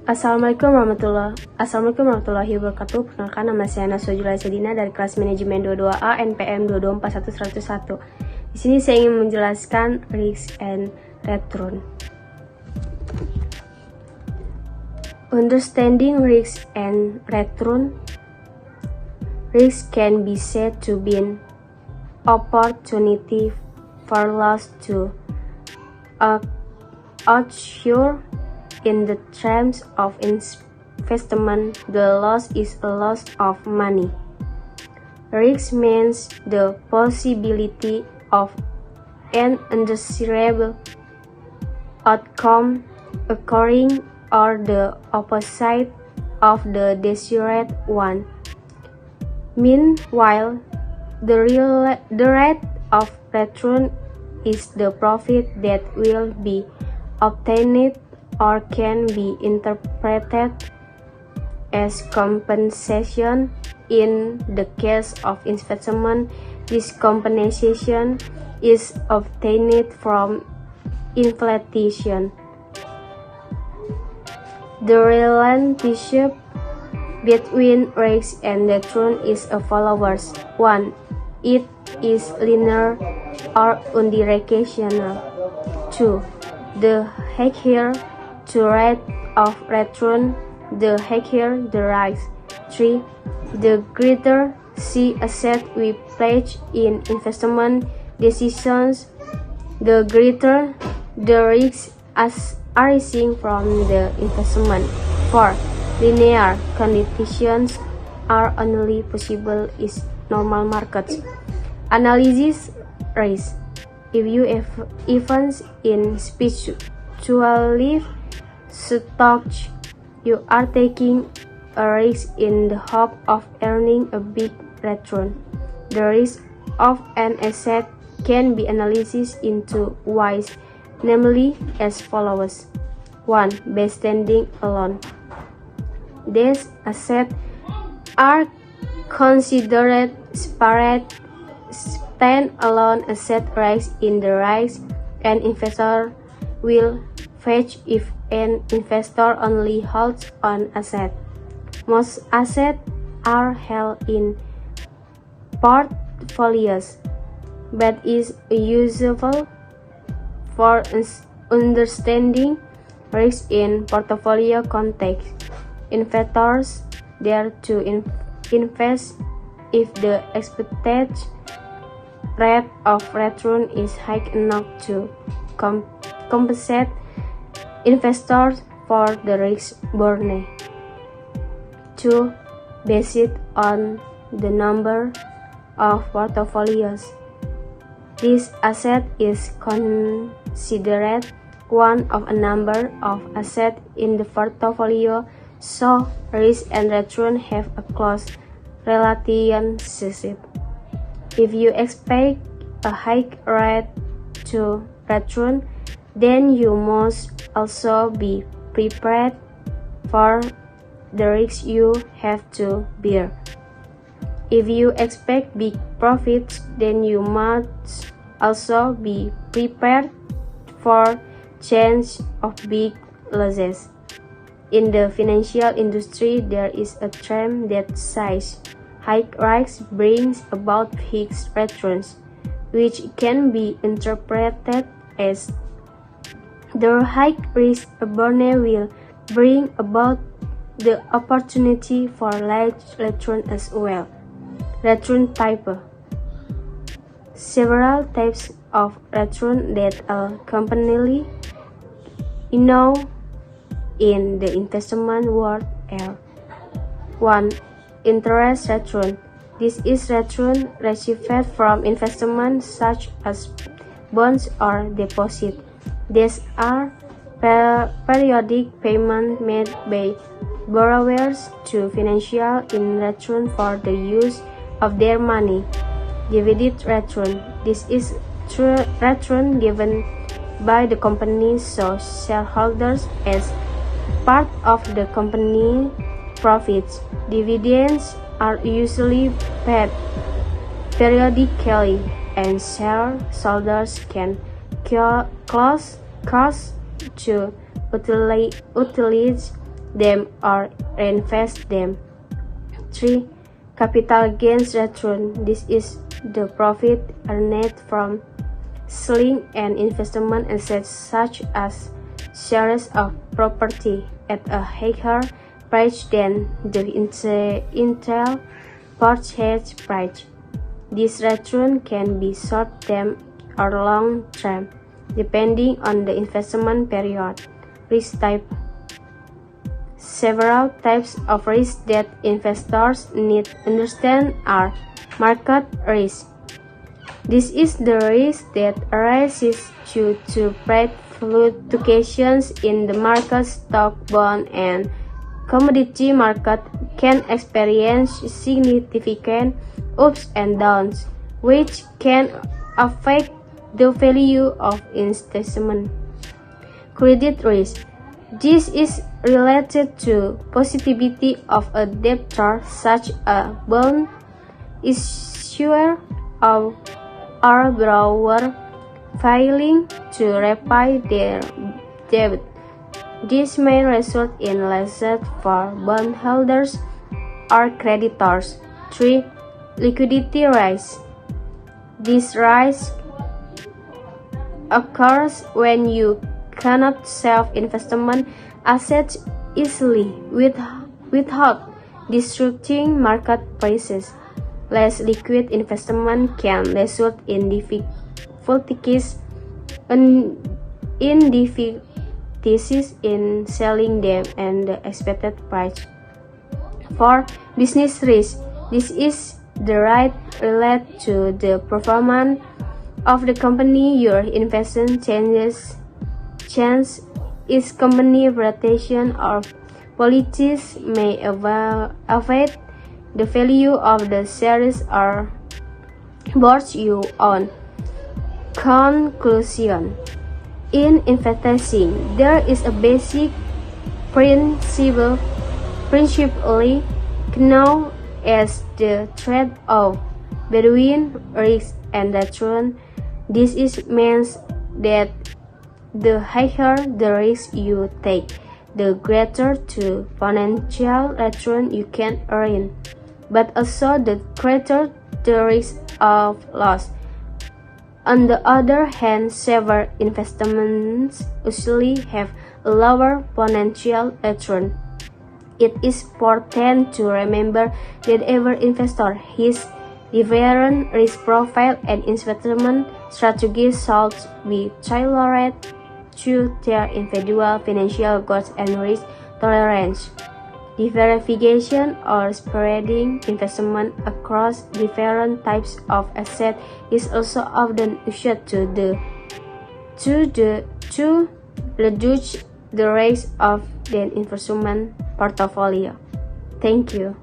Assalamualaikum warahmatullahi wabarakatuh. Perkenalkan, nama saya Naswa Julai Sedina dari kelas manajemen 22A NPM 2241101. Di sini saya ingin menjelaskan risk and return. Understanding risk and return. Risk can be said to be an opportunity for loss to occur. In the terms of investment, the loss is a loss of money. Risk means the possibility of an undesirable outcome occurring or the opposite of the desired one. Meanwhile, the rate of return is the profit that will be obtained or can be interpreted as compensation. In the case of investment, this compensation is obtained from inflation. The relationship between risk and return is as follows. 1. It is linear or unidirectional. 2. The higher the rate of return, the higher the risk. 3. The greater the asset we pledge in investment decisions, the greater the risks arising from the investment. 4. Linear conditions are only possible in normal markets. Analysis risk. If you invest in speculative stocks, you are taking a risk in the hope of earning a big return. The risk of an asset can be analyzed into ways, namely as follows. 1. By standing alone. These assets are considered separate stand-alone asset risk in the risk an investor will face if an investor only holds one asset. Most assets are held in portfolios, but is useful for understanding risk in portfolio context. Investors dare to invest if the expected rate of return is high enough to compensate investors for the risk borne. 2. Based on the number of portfolios. This asset is considered one of a number of assets in the portfolio, so risk and return have a close relationship. If you expect a high rate to return, then you must also be prepared for the risks you have to bear. If you expect big profits, then you must also be prepared for chance of big losses. In the financial industry, there is a term that says high risk brings about fixed returns, which can be interpreted as the high risk borne will bring about the opportunity for large return as well. Return type. Several types of return that are commonly known in the investment world are: 1. Interest return. This is return received from investments such as bonds or deposits. These are periodic payments made by borrowers to financiers in return for the use of their money. Dividend return. This is return given by the company to shareholders as part of the company profits. Dividends are usually paid periodically, and shareholders can choose to utilize them or reinvest them. 3. Capital gains return. This is the profit earned from selling an investment asset such as shares of property at a higher price than the initial purchase price. This return can be short-term or long-term, depending on the investment period. Risk type. Several types of risk that investors need to understand are market risk. This is the risk that arises due to price fluctuations in the market. Stock, bond, and commodity market can experience significant ups and downs, which can affect the value of investment. Credit risk. This is related to possibility of a debtor, such a bond issuer or borrower, failing to repay their debt. This may result in losses for bondholders or creditors. 3. Liquidity risk. This risk occurs when you cannot sell investment assets easily without disrupting market prices. Less liquid investment can result in difficulties in selling them and the expected price. 4. Business risk. This is the right related to the performance of the company. Your investment change its company reputation or policies may affect the value of the shares or bonds you own. Conclusion. In investing, there is a basic principle known as the trade-off between risk and return. This means that the higher the risk you take, the greater the financial return you can earn, but also the greater the risk of loss. On the other hand, safer investments usually have a lower potential return. It is important to remember that every investor has different risk profile and investment strategies should be tailored to their individual financial goals and risk tolerance. Diversification or spreading investment across different types of assets is also often used to reduce the risk of the investment portfolio. Thank you.